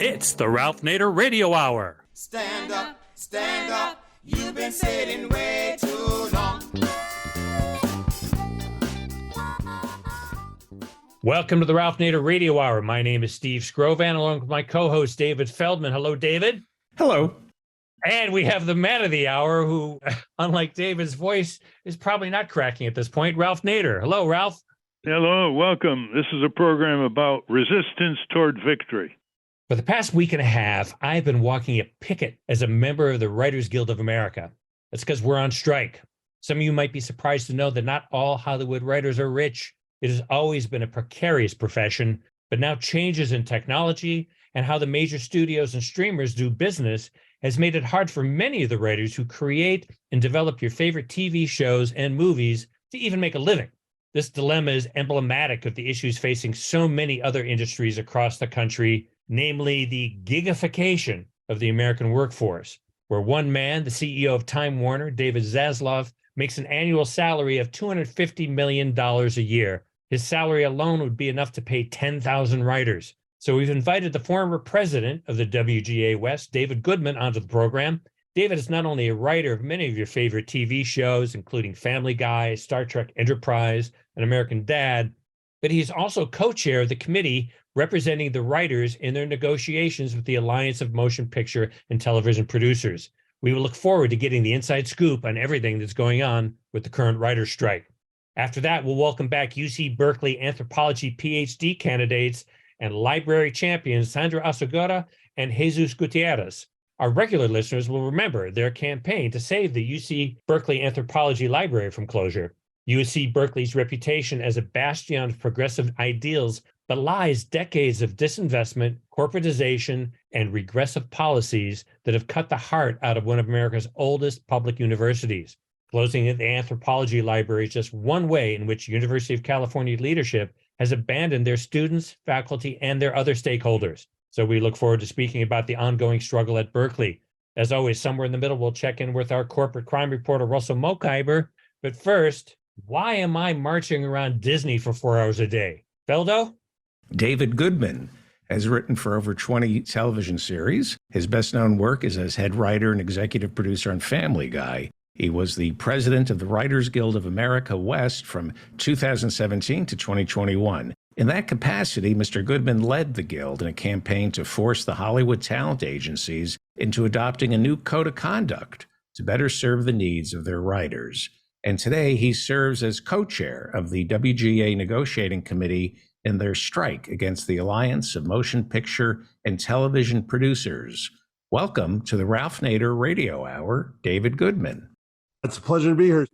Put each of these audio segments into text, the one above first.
It's the Ralph Nader Radio Hour. Stand up, you've been sitting way too long. Welcome to the Ralph Nader Radio Hour. My name is Steve Scrovan, along with my co-host David Feldman. Hello, David. Hello. And we have the man of the hour who, unlike David's voice, is probably not cracking at this point, Ralph Nader. Hello, Ralph. Hello, welcome. This is a program about resistance toward victory. For the past week and a half, I've been walking a picket as a member of the Writers Guild of America. That's because we're on strike. Some of you might be surprised to know that not all Hollywood writers are rich. It has always been a precarious profession, but now changes in technology and how the major studios and streamers do business has made it hard for many of the writers who create and develop your favorite TV shows and movies to even make a living. This dilemma is emblematic of the issues facing so many other industries across the country, namely the gigification of the American workforce, where one man, the CEO of Time Warner, David Zaslav, makes an annual salary of $250 million a year. His salary alone would be enough to pay 10,000 writers. So we've invited the former president of the WGA West, David Goodman, onto the program. David is not only a writer of many of your favorite TV shows, including Family Guy, Star Trek Enterprise, and American Dad, but he's also co-chair of the committee representing the writers in their negotiations with the Alliance of Motion Picture and Television Producers. We will look forward to getting the inside scoop on everything that's going on with the current writer's strike. After that, we'll welcome back UC Berkeley anthropology PhD candidates and library champions Sandra Oseguera and Jesus Gutierrez. Our regular listeners will remember their campaign to save the UC Berkeley Anthropology Library from closure. UC Berkeley's reputation as a bastion of progressive ideals belies decades of disinvestment, corporatization, and regressive policies that have cut the heart out of one of America's oldest public universities. Closing the anthropology library is just one way in which University of California leadership has abandoned their students, faculty, and their other stakeholders. So we look forward to speaking about the ongoing struggle at Berkeley. As always, somewhere in the middle, we'll check in with our corporate crime reporter, Russell Mokhiber. But first, why am I marching around Disney for 4 hours a day? Feldo? David Goodman has written for over 20 television series. His best-known work is as head writer and executive producer on Family Guy. He was the president of the Writers Guild of America West from 2017 to 2021. In that capacity, Mr. Goodman led the Guild in a campaign to force the Hollywood talent agencies into adopting a new code of conduct to better serve the needs of their writers. And today, he serves as co-chair of the WGA negotiating committee in their strike against the Alliance of Motion Picture and Television Producers. Welcome to the Ralph Nader Radio Hour, David Goodman. It's a pleasure to be here.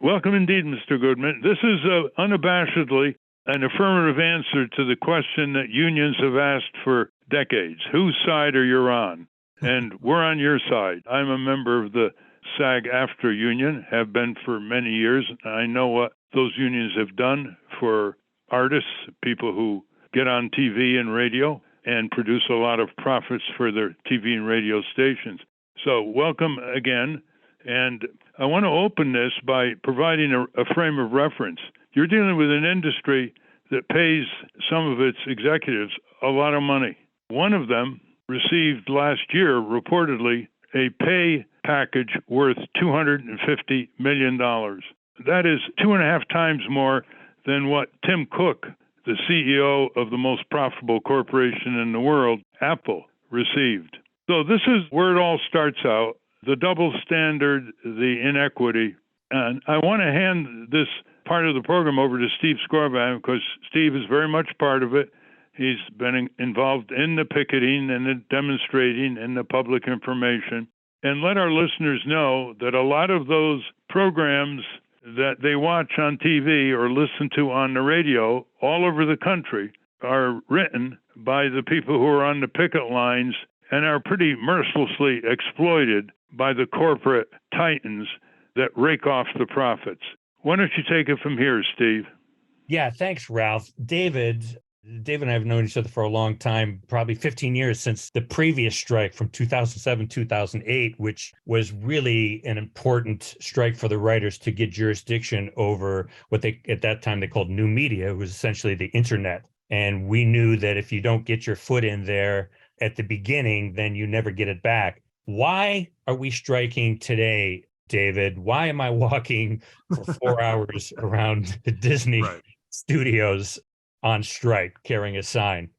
Welcome indeed, Mr. Goodman. This is unabashedly an affirmative answer to the question that unions have asked for decades. Whose side are you on? And we're on your side. I'm a member of the SAG-AFTRA union, have been for many years. I know what those unions have done for artists, people who get on TV and radio and produce a lot of profits for their TV and radio stations. So welcome again. And I want to open this by providing a frame of reference. You're dealing with an industry that pays some of its executives a lot of money. One of them received last year, reportedly, a pay package worth $250 million. That is 2.5 times more than what Tim Cook, the CEO of the most profitable corporation in the world, Apple, received. So this is where it all starts out, the double standard, the inequity. And I want to hand this part of the program over to Steve Scrovan because Steve is very much part of it. He's been involved in the picketing and the demonstrating and the public information. And let our listeners know that a lot of those programs that they watch on TV or listen to on the radio all over the country are written by the people who are on the picket lines and are pretty mercilessly exploited by the corporate titans that rake off the profits. Why don't you take it from here, Steve? Yeah, thanks, Ralph. David and I have known each other for a long time, probably 15 years since the previous strike from 2007, 2008, which was really an important strike for the writers to get jurisdiction over what they, at that time, they called new media. It was essentially the internet. And we knew that if you don't get your foot in there, at the beginning, then you never get it back. Why are we striking today, David? Why am I walking for 4 hours around the Disney studios on strike carrying a sign?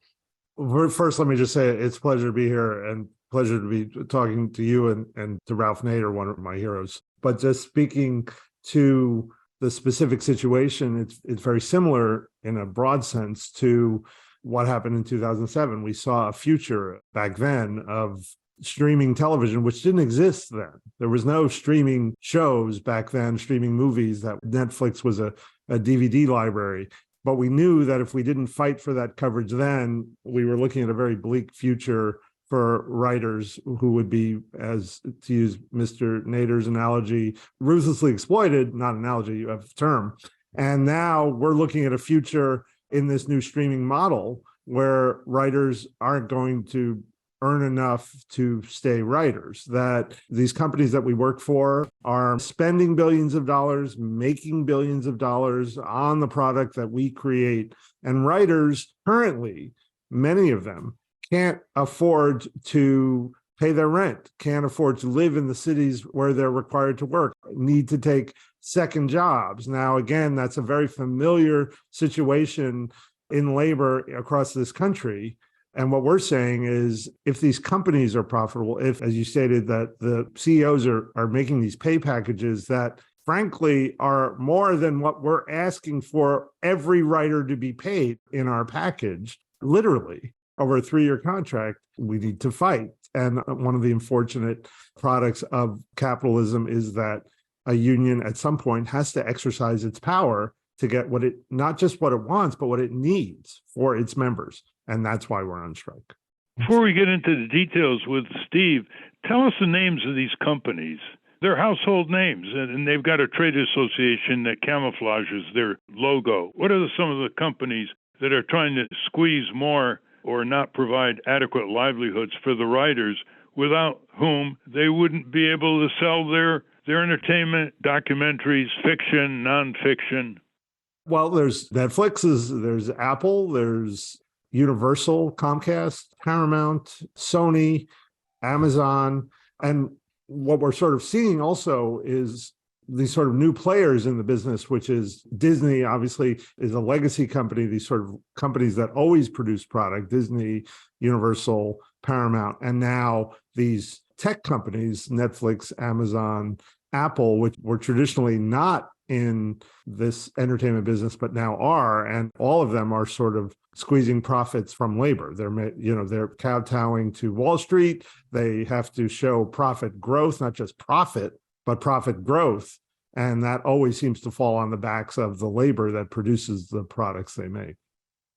First, let me just say it's a pleasure to be here and pleasure to be talking to you and to Ralph Nader, one of my heroes. But just speaking to the specific situation, it's very similar in a broad sense to what happened in 2007. We saw a future back then of streaming television, which didn't exist then. There was no streaming shows back then, streaming movies. That Netflix was a DVD library. But we knew that if we didn't fight for that coverage then, we were looking at a very bleak future for writers who would be, as to use Mr. Nader's analogy, ruthlessly exploited, not analogy, you have a term. And now we're looking at a future in this new streaming model where writers aren't going to earn enough to stay writers, that these companies that we work for are spending billions of dollars, making billions of dollars on the product that we create. And writers currently, many of them, can't afford to pay their rent, can't afford to live in the cities where they're required to work, need to take second jobs. Now, again, that's a very familiar situation in labor across this country. And what we're saying is, if these companies are profitable, if, as you stated, that the CEOs are making these pay packages that, frankly, are more than what we're asking for every writer to be paid in our package, literally, over a 3-year contract, we need to fight. And one of the unfortunate products of capitalism is that a union at some point has to exercise its power to get what it, not just what it wants, but what it needs for its members. And that's why we're on strike. Before we get into the details with Steve, tell us the names of these companies. They're household names, and they've got a trade association that camouflages their logo. What are some of the companies that are trying to squeeze more or not provide adequate livelihoods for the writers, without whom they wouldn't be able to sell their entertainment, documentaries, fiction, nonfiction? Well, there's Netflix, there's Apple, there's Universal, Comcast, Paramount, Sony, Amazon. And what we're sort of seeing also is these sort of new players in the business, which is Disney, obviously, is a legacy company, these sort of companies that always produce product, Disney, Universal, Paramount, and now these tech companies, Netflix, Amazon, Apple, which were traditionally not in this entertainment business, but now are, and all of them are sort of squeezing profits from labor. They're kowtowing to Wall Street. They have to show profit growth, not just profit, but profit growth. And that always seems to fall on the backs of the labor that produces the products they make.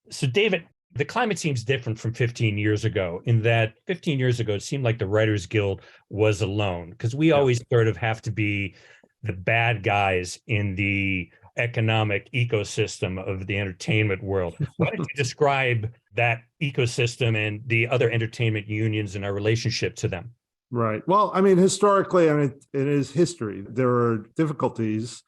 So, David, the climate seems different from 15 years ago, in that 15 years ago, it seemed like the Writers Guild was alone, because we always sort of have to be the bad guys in the economic ecosystem of the entertainment world. Why don't you describe that ecosystem and the other entertainment unions and our relationship to them? Right. Well, I mean, historically, it is history. There are difficulties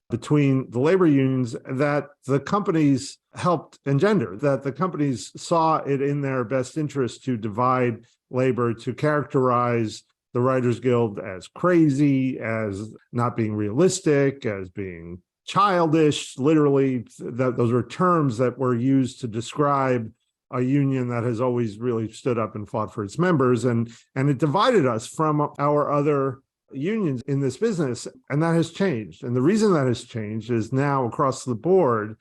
between the labor unions that the companies helped engender, that the companies saw it in their best interest to divide labor, to characterize the Writers Guild as crazy, as not being realistic, as being childish. Literally, those were terms that were used to describe a union that has always really stood up and fought for its members. And it divided us from our other unions in this business. And that has changed. And the reason that has changed is now across the board,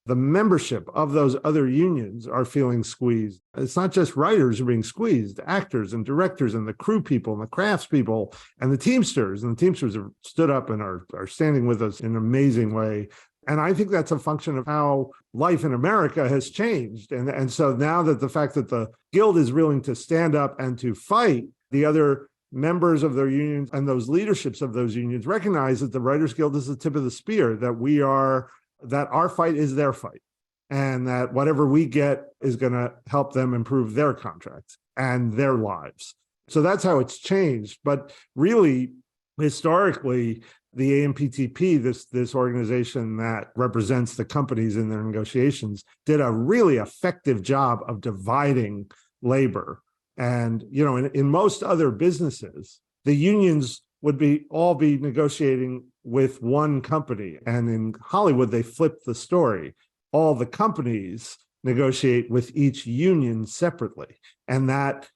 the membership of those other unions are feeling squeezed. It's not just writers who are being squeezed, actors and directors and the crew people and the crafts people and the Teamsters. And the Teamsters have stood up and are standing with us in an amazing way. And I think that's a function of how life in America has changed. And so now that the fact that the Guild is willing to stand up and to fight, the other members of their unions and those leaderships of those unions recognize that the Writers Guild is the tip of the spear, that our fight is their fight, and that whatever we get is going to help them improve their contracts and their lives. So that's how it's changed. But really, historically, the AMPTP, this organization that represents the companies in their negotiations, did a really effective job of dividing labor And, in most other businesses, the unions would all be negotiating with one company. And in Hollywood, they flip the story. All the companies negotiate with each union separately. And that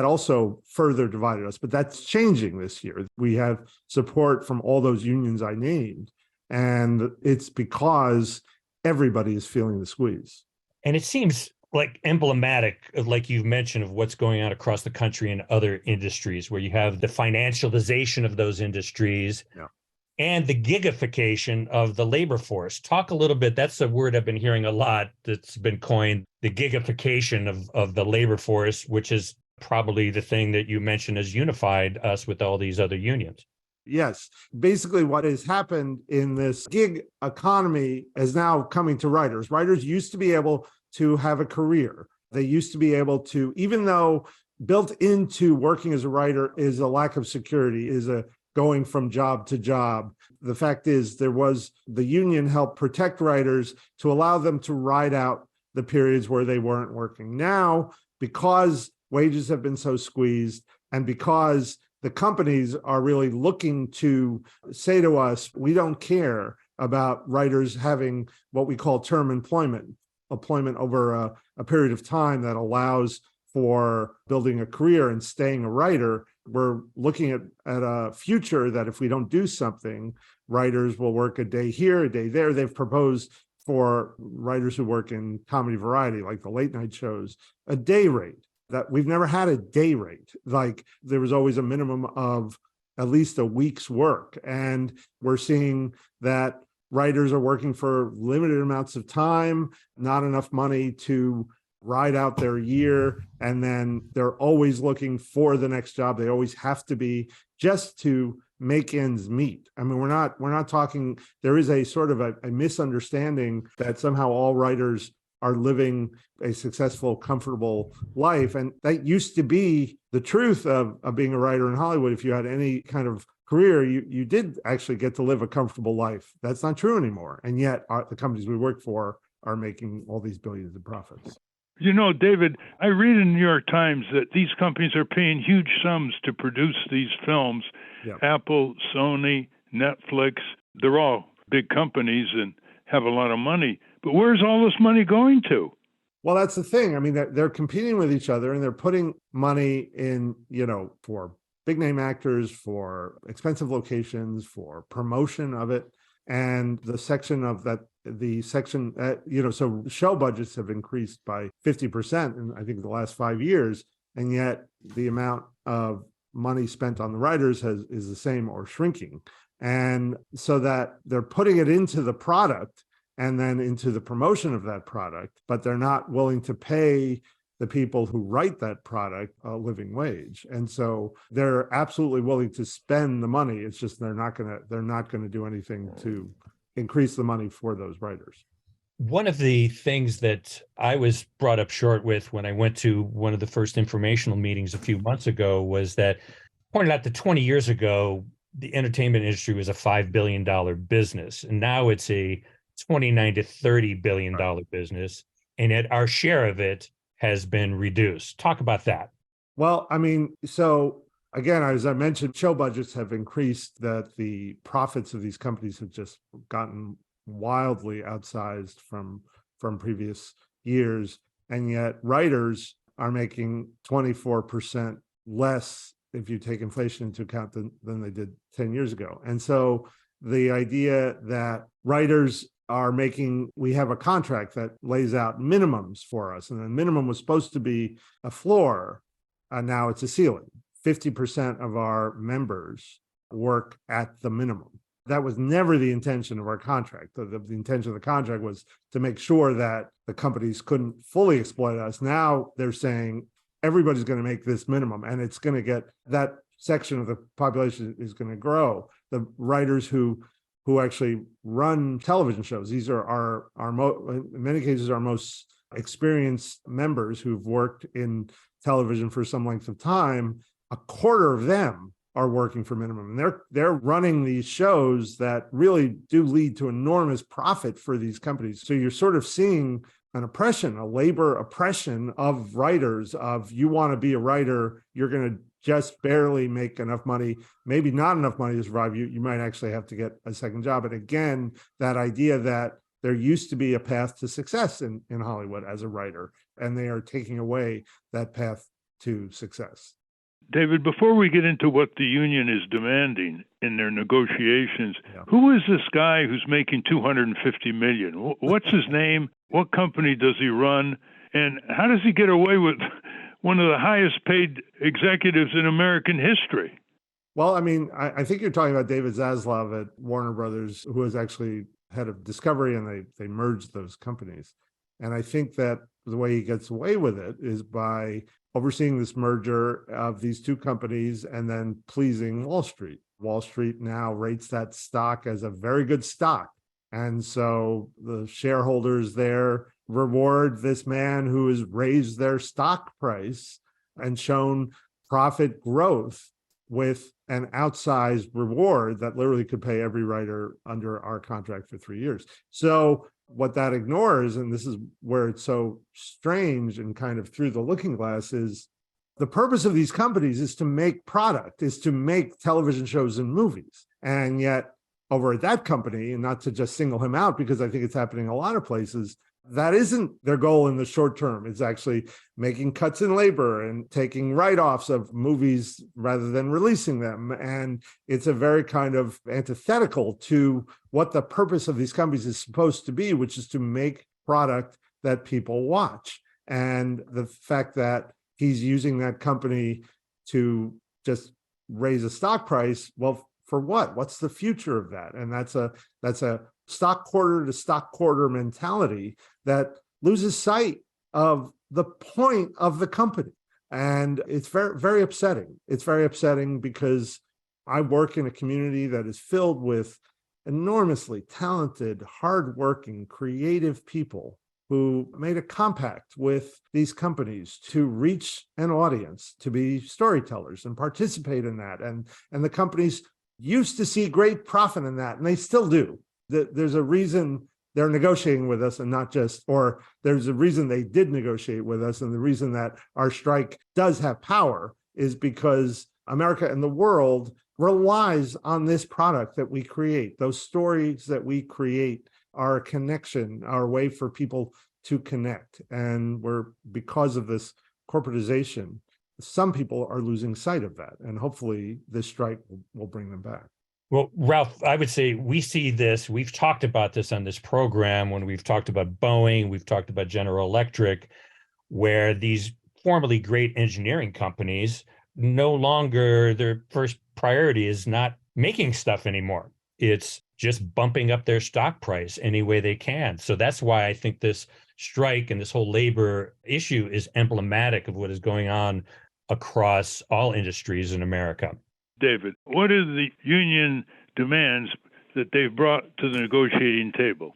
also further divided us. But that's changing this year. We have support from all those unions I named. And it's because everybody is feeling the squeeze. And it seems like emblematic, like you've mentioned, of what's going on across the country in other industries, where you have the financialization of those industries and the gigification of the labor force. Talk a little bit. That's a word I've been hearing a lot that's been coined, the gigification of the labor force, which is probably the thing that you mentioned has unified us with all these other unions. Yes. Basically, what has happened in this gig economy is now coming to writers. Writers used to be able to have a career. They used to be able to, even though built into working as a writer is a lack of security, is a going from job to job. The fact is, the union helped protect writers to allow them to ride out the periods where they weren't working. Now, because wages have been so squeezed, and because the companies are really looking to say to us, we don't care about writers having what we call term employment over a period of time that allows for building a career and staying a writer. We're looking at a future that if we don't do something, writers will work a day here, a day there. They've proposed for writers who work in comedy variety, like the late night shows, a day rate. That we've never had a day rate. Like there was always a minimum of at least a week's work. And we're seeing that writers are working for limited amounts of time, not enough money to ride out their year. And then they're always looking for the next job. They always have to be, just to make ends meet. I mean, we're not talking, there is a sort of a misunderstanding that somehow all writers are living a successful, comfortable life. And that used to be the truth of being a writer in Hollywood. If you had any kind of career, you did actually get to live a comfortable life. That's not true anymore. And yet the companies we work for are making all these billions in profits. David, I read in the New York Times that these companies are paying huge sums to produce these films. Yep. Apple, Sony, Netflix, they're all big companies and have a lot of money. But where's all this money going to? Well, that's the thing. I mean, they're competing with each other, and they're putting money in, for big name actors, for expensive locations, for promotion of it. And so show budgets have increased by 50% in, I think, the last 5 years. And yet the amount of money spent on the writers is the same or shrinking. And so that they're putting it into the product and then into the promotion of that product, but they're not willing to pay the people who write that product a living wage. And so they're absolutely willing to spend the money. It's just they're not going to do anything to increase the money for those writers. One of the things that I was brought up short with when I went to one of the first informational meetings a few months ago was that pointed out that 20 years ago, the entertainment industry was a $5 billion business. And now it's a $29 to $30 billion business. And yet our share of it has been reduced. Talk about that. Well, I mean, so again, as I mentioned, show budgets have increased, that the profits of these companies have just gotten wildly outsized from previous years. And yet writers are making 24% less if you take inflation into account than they did 10 years ago. And so the idea that writers we have a contract that lays out minimums for us, and the minimum was supposed to be a floor. Now it's a ceiling. 50% of our members work at the minimum. That was never the intention of our contract. The intention of the contract was to make sure that the companies couldn't fully exploit us. Now they're saying everybody's going to make this minimum, and it's going to get, that section of the population is going to grow. The writers who actually run television shows, these are in many cases our most experienced members who've worked in television for some length of time. A quarter of them are working for minimum, and they're running these shows that really do lead to enormous profit for these companies. So you're sort of seeing an oppression, a labor oppression of writers, of you want to be a writer, you're going to just barely make enough money, maybe not enough money to survive. You might actually have to get a second job. And again, that idea that there used to be a path to success in Hollywood as a writer, and they are taking away that path to success. David, before we get into what the union is demanding in their negotiations, Who is this guy who's making $250 million? What's his name? What company does he run? And how does he get away with one of the highest paid executives in American history? Well, I mean, I think you're talking about David Zaslav at Warner Brothers, who was actually head of Discovery, and they merged those companies. And I think that the way he gets away with it is by overseeing this merger of these two companies and then pleasing Wall Street. Wall Street now rates that stock as a very good stock. And so the shareholders there reward this man who has raised their stock price and shown profit growth with an outsized reward that literally could pay every writer under our contract for 3 years. So what that ignores, and this is where it's so strange and kind of through the looking glass, is the purpose of these companies is to make product, is to make television shows and movies. And yet over at that company, and not to just single him out because I think it's happening in a lot of places, that isn't their goal in the short term. It's actually making cuts in labor and taking write-offs of movies rather than releasing them. And it's a very kind of antithetical to what the purpose of these companies is supposed to be, which is to make product that people watch. And the fact that he's using that company to just raise a stock price, well, for what? What's the future of that? And that's a stock quarter to stock quarter mentality that loses sight of the point of the company. And it's very, very upsetting. It's very upsetting because I work in a community that is filled with enormously talented, hardworking, creative people who made a compact with these companies to reach an audience, to be storytellers and participate in that. And the companies used to see great profit in that, and they still do. There's a reason they're negotiating with us and not just, or there's a reason they did negotiate with us. And the reason that our strike does have power is because America and the world relies on this product that we create. Those stories that we create are a connection, are a way for people to connect. And because of this corporatization, some people are losing sight of that. And hopefully this strike will bring them back. Well, Ralph, I would say we see this. We've talked about this on this program when we've talked about Boeing, we've talked about General Electric, where these formerly great engineering companies, no longer their first priority is not making stuff anymore. It's just bumping up their stock price any way they can. So that's why I think this strike and this whole labor issue is emblematic of what is going on across all industries in America. David, what are the union demands that they've brought to the negotiating table?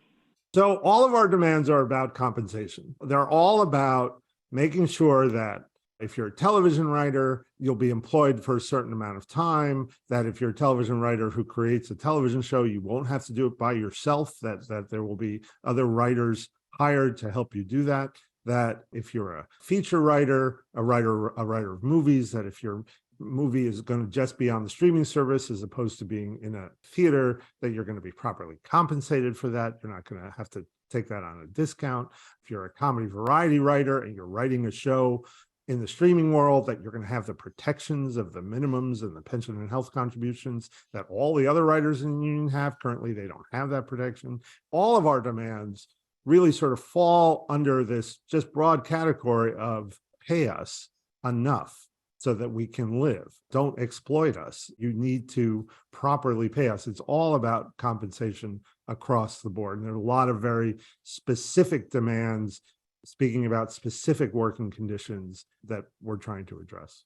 So all of our demands are about compensation. They're all about making sure that if you're a television writer, you'll be employed for a certain amount of time, that if you're a television writer who creates a television show, you won't have to do it by yourself, that there will be other writers hired to help you do that, that if you're a feature writer, a writer of movies, that if your movie is going to just be on the streaming service as opposed to being in a theater, that you're going to be properly compensated for that. You're not going to have to take that on a discount. If you're a comedy variety writer and you're writing a show in the streaming world, that you're going to have the protections of the minimums and the pension and health contributions that all the other writers in the union have. Currently, they don't have that protection. All of our demands really sort of fall under this just broad category of pay us enough so that we can live. Don't exploit us. You need to properly pay us. It's all about compensation across the board. And there are a lot of very specific demands, speaking about specific working conditions that we're trying to address.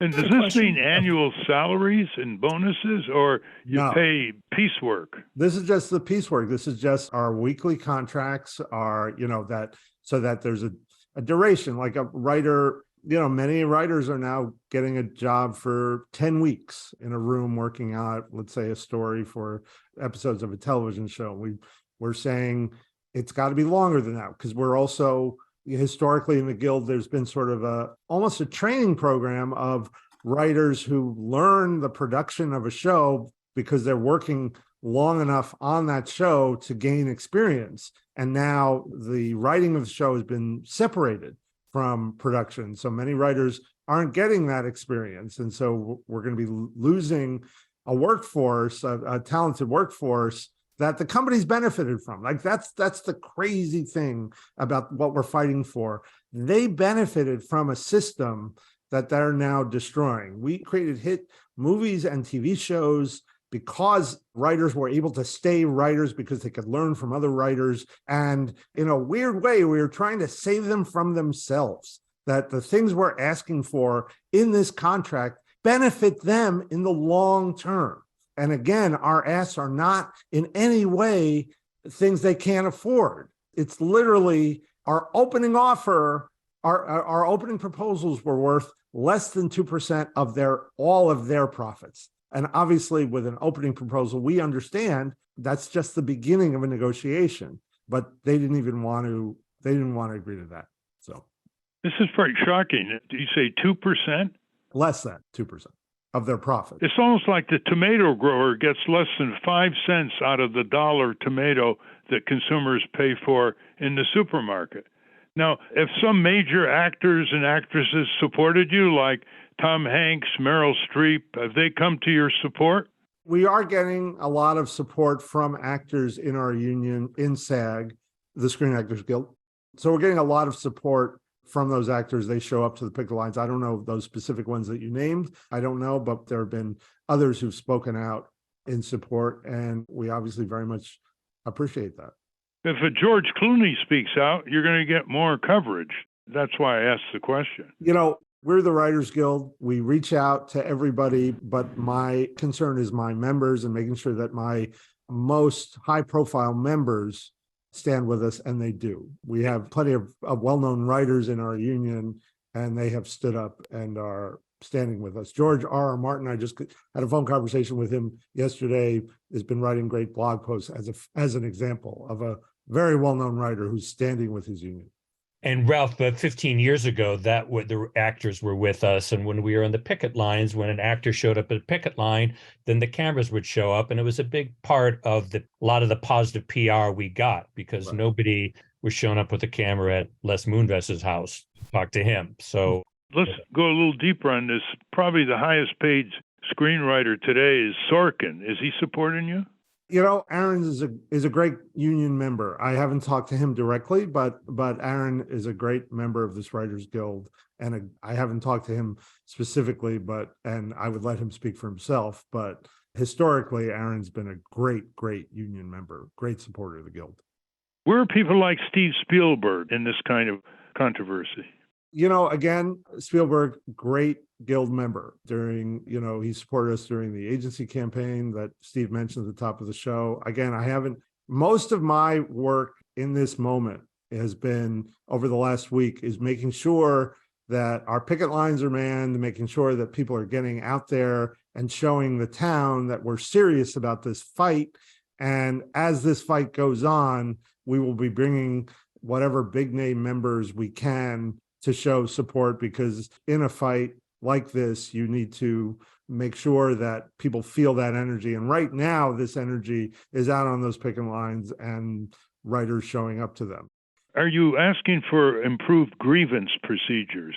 And does this mean annual salaries and bonuses, or you pay piecework? This is just the piecework. This is just our weekly contracts are, that so that there's a duration, like a writer. Many writers are now getting a job for 10 weeks in a room working out, let's say, a story for episodes of a television show. We're saying it's got to be longer than that, because we're also historically in the Guild, there's been sort of almost a training program of writers who learn the production of a show because they're working long enough on that show to gain experience. And now the writing of the show has been separated from production. So many writers aren't getting that experience. And so we're going to be losing a workforce, a talented workforce that the company's benefited from. Like that's the crazy thing about what we're fighting for. They benefited from a system that they're now destroying. We created hit movies and TV shows because writers were able to stay writers because they could learn from other writers. And in a weird way, we were trying to save them from themselves, that the things we're asking for in this contract benefit them in the long term. And again, our asks are not in any way things they can't afford. It's literally our opening offer, our opening proposals were worth less than 2% of all of their profits. And obviously with an opening proposal, we understand that's just the beginning of a negotiation, but they didn't want to agree to that. So this is pretty shocking. Do you say 2%? Less than 2% of their profit. It's almost like the tomato grower gets less than 5 cents out of the dollar tomato that consumers pay for in the supermarket. Now, if some major actors and actresses supported you, like Tom Hanks, Meryl Streep, have they come to your support? We are getting a lot of support from actors in our union in SAG, the Screen Actors Guild. So we're getting a lot of support from those actors. They show up to the picket lines. I don't know those specific ones that you named. I don't know, but there have been others who've spoken out in support, and we obviously very much appreciate that. If a George Clooney speaks out, you're going to get more coverage. That's why I asked the question. We're the Writers Guild. We reach out to everybody, but my concern is my members and making sure that my most high-profile members stand with us, and they do. We have plenty of well-known writers in our union, and they have stood up and are standing with us. George R.R. Martin, I just had a phone conversation with him yesterday, has been writing great blog posts as an example of a very well-known writer who's standing with his union. And Ralph, 15 years ago, the actors were with us. And when we were on the picket lines, when an actor showed up at a picket line, then the cameras would show up. And it was a big part of a lot of the positive PR we got, because nobody was showing up with a camera at Les Moonvest's house to talk to him. So let's go a little deeper on this. Probably the highest paid screenwriter today is Sorkin. Is he supporting you? Aaron is a great union member. I haven't talked to him directly, but Aaron is a great member of this Writers Guild, and I haven't talked to him specifically, and I would let him speak for himself. But historically, Aaron's been a great union member, great supporter of the Guild. Where are people like Steve Spielberg in this kind of controversy? Again, Spielberg, great Guild member he supported us during the agency campaign that Steve mentioned at the top of the show. Again, most of my work in this moment has been over the last week is making sure that our picket lines are manned, making sure that people are getting out there and showing the town that we're serious about this fight. And as this fight goes on, we will be bringing whatever big name members we can to show support, because in a fight like this, you need to make sure that people feel that energy. And right now, this energy is out on those picket lines and writers showing up to them. Are you asking for improved grievance procedures?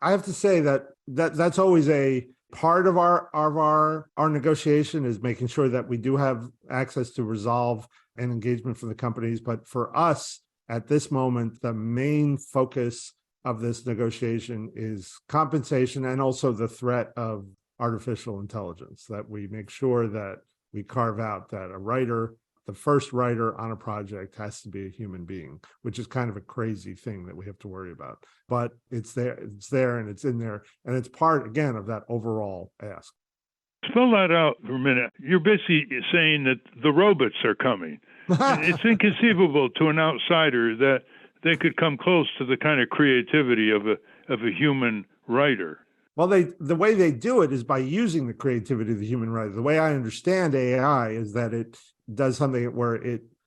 I have to say that's always a part of our negotiation, is making sure that we do have access to resolve and engagement from the companies. But for us at this moment, the main focus of this negotiation is compensation, and also the threat of artificial intelligence, that we make sure that we carve out that the first writer on a project has to be a human being, which is kind of a crazy thing that we have to worry about. But it's there and it's in there, and it's part, again, of that overall ask. Spell that out for a minute. You're basically saying that the robots are coming. It's inconceivable to an outsider that they could come close to the kind of creativity of a human writer. Well, the way they do it is by using the creativity of the human writer. The way I understand AI is that it does something where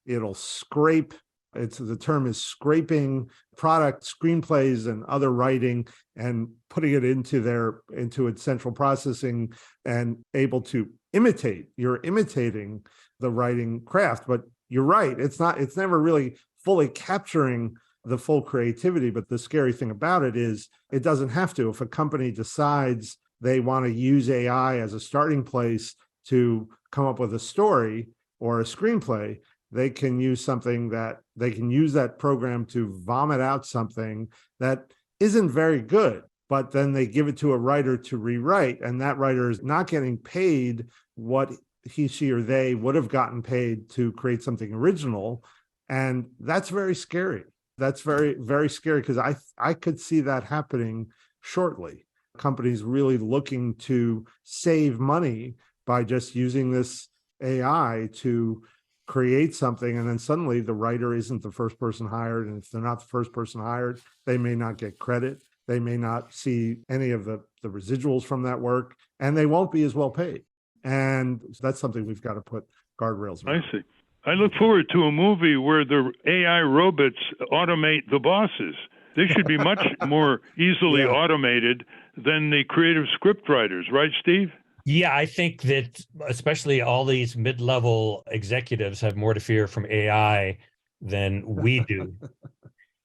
it'll scrape The term is scraping product screenplays and other writing and putting it into its central processing and able to imitate. You're imitating the writing craft, but you're right. It's never really fully capturing the full creativity. But the scary thing about it is it doesn't have to. If a company decides they want to use AI as a starting place to come up with a story or a screenplay, they can use that program to vomit out something that isn't very good, but then they give it to a writer to rewrite, and that writer is not getting paid what he, she, or they would have gotten paid to create something original. And that's very scary. That's very, very scary, because I could see that happening shortly. Companies really looking to save money by just using this AI to create something, and then suddenly the writer isn't the first person hired, and if they're not the first person hired, they may not get credit, they may not see any of the residuals from that work, and they won't be as well paid. And that's something we've got to put guardrails around. I see. I look forward to a movie where the AI robots automate the bosses. They should be much more easily automated than the creative script writers, right, Steve? Yeah, I think that especially all these mid-level executives have more to fear from AI than we do.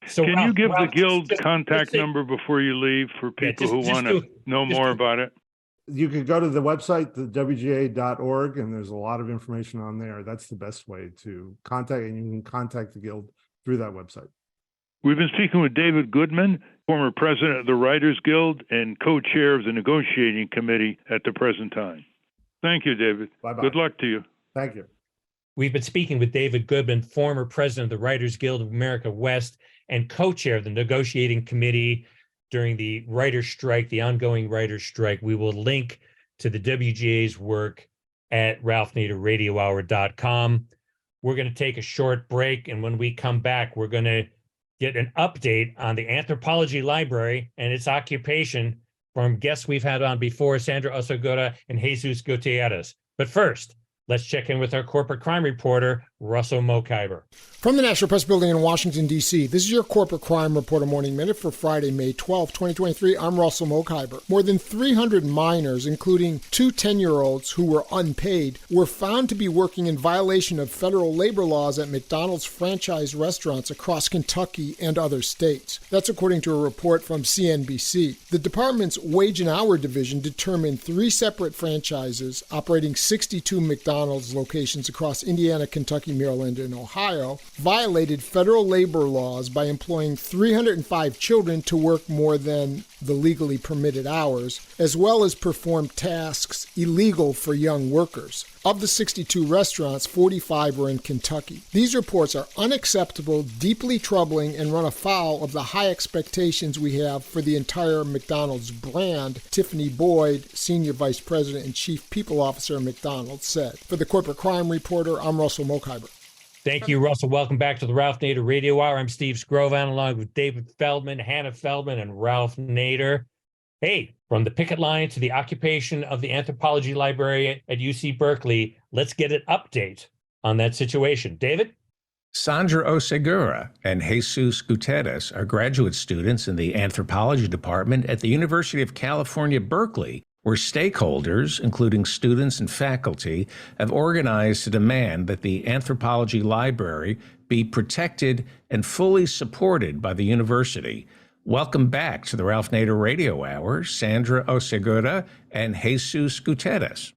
So Can you give the Guild contact number before you leave for people who want to know more about it? You could go to the website, the WGA.org, and there's a lot of information on there. That's the best way to contact, and you can contact the Guild through that website. We've been speaking with David Goodman, former president of the Writers Guild and co-chair of the negotiating committee at the present time. Thank you, David. Bye-bye. Good luck to you. Thank you. We've been speaking with David Goodman, former president of the Writers Guild of America West and co-chair of the negotiating committee during the writer's strike, the ongoing writer's strike. We will link to the WGA's work at ralphnaderradiohour.com. We're going to take a short break, and when we come back, we're going to get an update on the anthropology library and its occupation from guests we've had on before, Sandra Oseguera and Jesus Gutierrez. But first, let's check in with our corporate crime reporter, Russell Mokhiber. From the National Press Building in Washington, D.C., this is your Corporate Crime Reporter Morning Minute for Friday, May 12, 2023. I'm Russell Mokhiber. More than 300 minors, including two 10-year-olds who were unpaid, were found to be working in violation of federal labor laws at McDonald's franchise restaurants across Kentucky and other states. That's according to a report from CNBC. The department's Wage and Hour Division determined 3 separate franchises operating 62 McDonald's locations across Indiana, Kentucky, Maryland, and Ohio violated federal labor laws by employing 305 children to work more than the legally permitted hours, as well as perform tasks illegal for young workers. Of the 62 restaurants, 45 were in Kentucky. These reports are unacceptable, deeply troubling, and run afoul of the high expectations we have for the entire McDonald's brand, Tiffany Boyd, Senior Vice President and Chief People Officer at McDonald's, said. For the Corporate Crime Reporter, I'm Russell Mokhiber. Thank you, Russell. Welcome back to the Ralph Nader Radio Hour. I'm Steve Scrovan, along with David Feldman, Hannah Feldman, and Ralph Nader. Hey, from the picket line to the occupation of the anthropology library at UC Berkeley, let's get an update on that situation. David? Sandra Oseguera and Jesus Gutierrez are graduate students in the anthropology department at the University of California, Berkeley, where stakeholders, including students and faculty, have organized to demand that the anthropology library be protected and fully supported by the university. Welcome back to the Ralph Nader Radio Hour, Sandra Oseguera and Jesus Gutierrez.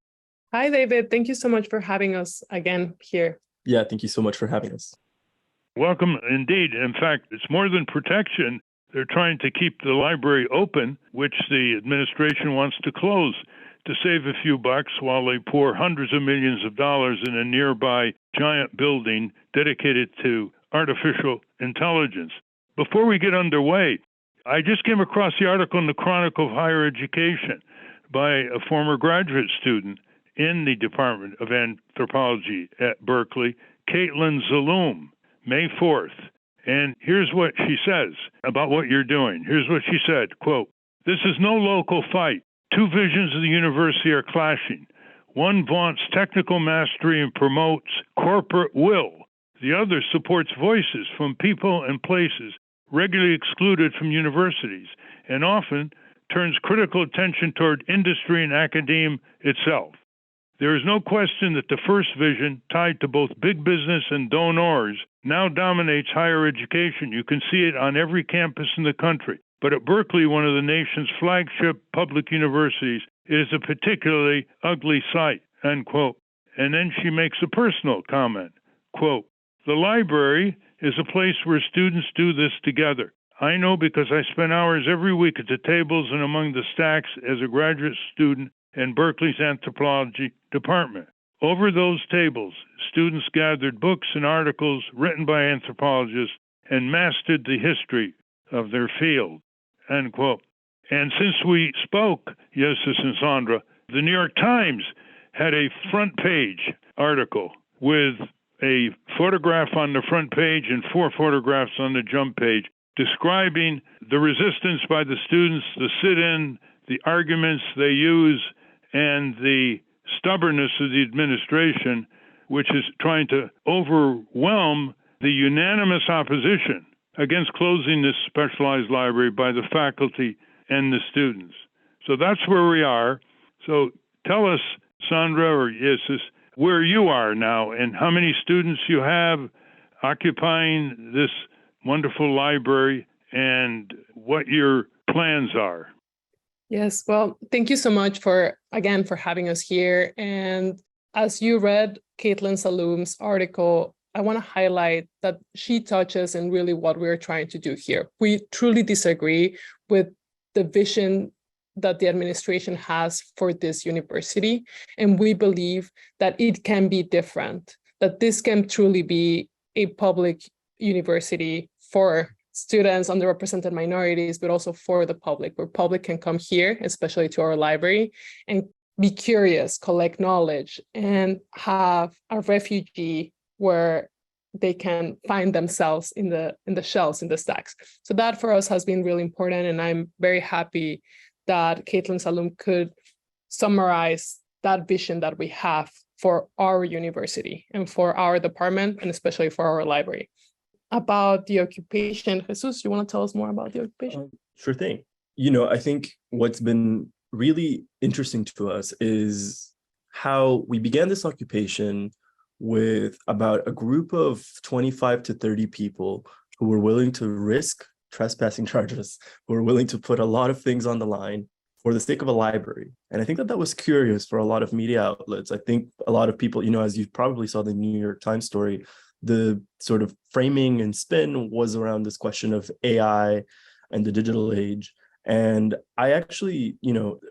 Hi, David. Thank you so much for having us again here. Yeah, thank you so much for having us. Welcome indeed. In fact, it's more than protection. They're trying to keep the library open, which the administration wants to close to save a few bucks while they pour hundreds of millions of dollars in a nearby giant building dedicated to artificial intelligence. Before we get underway, I just came across the article in the Chronicle of Higher Education by a former graduate student in the Department of Anthropology at Berkeley, Caitlin Zaloom, May 4th. And here's what she says about what you're doing. Here's what she said, quote, "This is no local fight. Two visions of the university are clashing. One vaunts technical mastery and promotes corporate will. The other supports voices from people and places regularly excluded from universities, and often turns critical attention toward industry and academia itself. There is no question that the first vision, tied to both big business and donors, now dominates higher education. You can see it on every campus in the country. But at Berkeley, one of the nation's flagship public universities, it is a particularly ugly sight, end quote. And then she makes a personal comment, quote, "The library is a place where students do this together. I know because I spent hours every week at the tables and among the stacks as a graduate student in Berkeley's anthropology department. Over those tables, students gathered books and articles written by anthropologists and mastered the history of their field," end quote. And since we spoke, Yesus and Sandra, the New York Times had a front page article with a photograph on the front page and 4 photographs on the jump page describing the resistance by the students, the sit-in, the arguments they use, and the stubbornness of the administration, which is trying to overwhelm the unanimous opposition against closing this specialized library by the faculty and the students. So that's where we are. So tell us, Sandra or Jesus, where you are now and how many students you have occupying this wonderful library and what your plans are. Yes, well, thank you so much for having us here. And as you read Caitlin Salum's article, I want to highlight that she touches on really what we're trying to do here. We truly disagree with the vision that the administration has for this university, and we believe that it can be different, that this can truly be a public university for students, underrepresented minorities, but also for the public, where public can come here, especially to our library, and be curious, collect knowledge, and have a refugee where they can find themselves in the shelves, in the stacks. So that for us has been really important, and I'm very happy that Caitlin Salum could summarize that vision that we have for our university and for our department, and especially for our library. About the occupation, Jesus, you want to tell us more about the occupation? Sure thing. I think what's been really interesting to us is how we began this occupation with about a group of 25 to 30 people who were willing to risk trespassing charges, who were willing to put a lot of things on the line for the sake of a library. And I think that was curious for a lot of media outlets. I think a lot of people, as you probably saw the New York Times story, the sort of framing and spin was around this question of AI and the digital age. And I actually,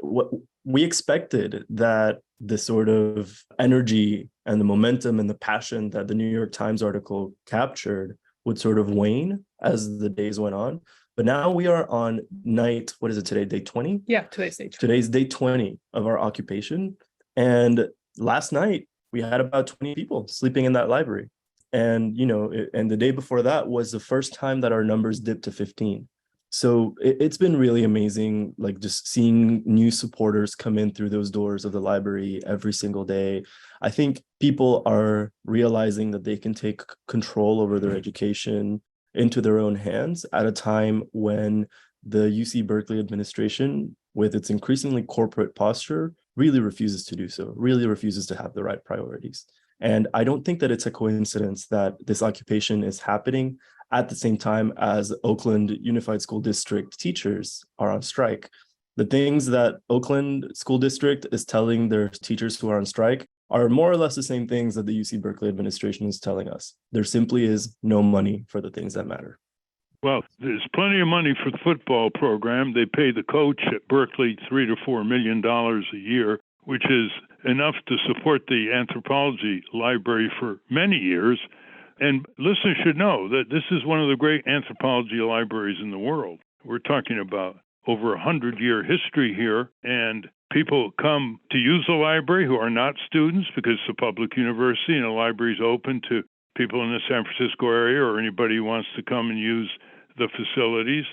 what we expected that the sort of energy and the momentum and the passion that the New York Times article captured would sort of wane as the days went on. But now we are on night, what is it today, day 20? Yeah, today's day 20. Today's day 20 of our occupation. And last night, we had about 20 people sleeping in that library. And, and the day before that was the first time that our numbers dipped to 15. So it's been really amazing, like just seeing new supporters come in through those doors of the library every single day. I think people are realizing that they can take control over their education into their own hands at a time when the UC Berkeley administration, with its increasingly corporate posture, really refuses to do so, really refuses to have the right priorities. And I don't think that it's a coincidence that this occupation is happening at the same time as Oakland Unified School District teachers are on strike. The things that Oakland School District is telling their teachers who are on strike are more or less the same things that the UC Berkeley administration is telling us. There simply is no money for the things that matter. Well, there's plenty of money for the football program. They pay the coach at Berkeley $3 to $4 million a year, which is enough to support the anthropology library for many years. And listeners should know that this is one of the great anthropology libraries in the world. We're talking about over 100-year history here, and people come to use the library who are not students because it's a public university and the library is open to people in the San Francisco area or anybody who wants to come and use the facilities.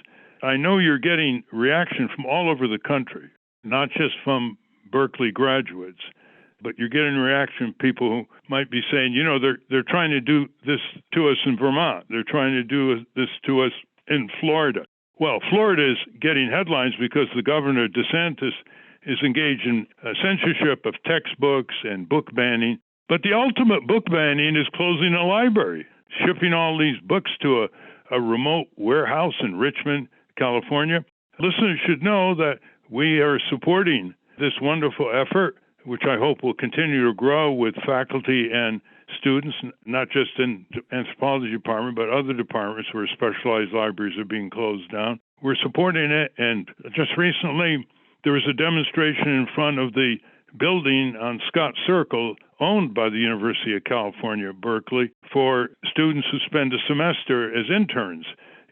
I know you're getting reaction from all over the country, not just from Berkeley graduates. but you're getting reaction people who might be saying, they're trying to do this to us in Vermont. They're trying to do this to us in Florida. Well, Florida is getting headlines because the governor, DeSantis, is engaged in censorship of textbooks and book banning. But the ultimate book banning is closing a library, shipping all these books to a remote warehouse in Richmond, California. Listeners should know that we are supporting this wonderful effort, which I hope will continue to grow with faculty and students, not just in the anthropology department, but other departments where specialized libraries are being closed down. We're supporting it, and just recently there was a demonstration in front of the building on Scott Circle, owned by the University of California, Berkeley, for students who spend a semester as interns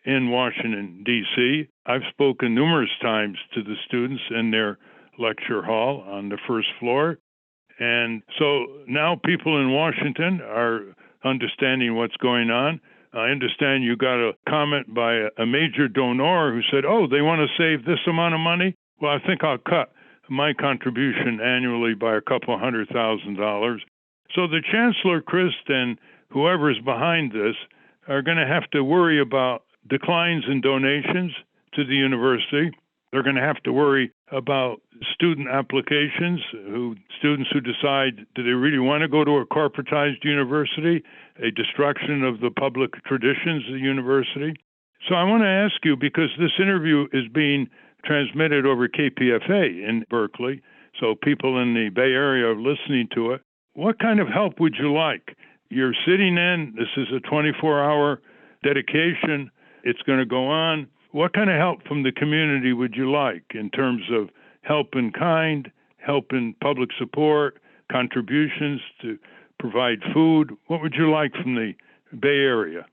in Washington, D.C. I've spoken numerous times to the students in their lecture hall on the first floor. And so now people in Washington are understanding what's going on. I understand you got a comment by a major donor who said, they want to save this amount of money. Well, I think I'll cut my contribution annually by a couple $100,000. So the Chancellor, Christ, and whoever is behind this are going to have to worry about declines in donations to the university. They're going to have to worry about student applications, students who decide, do they really want to go to a corporatized university, a destruction of the public traditions of the university. So I want to ask you, because this interview is being transmitted over KPFA in Berkeley, so people in the Bay Area are listening to it, what kind of help would you like? You're sitting in, this is a 24-hour dedication, it's going to go on. What kind of help from the community would you like in terms of help in kind, help in public support, contributions to provide food? What would you like from the Bay Area?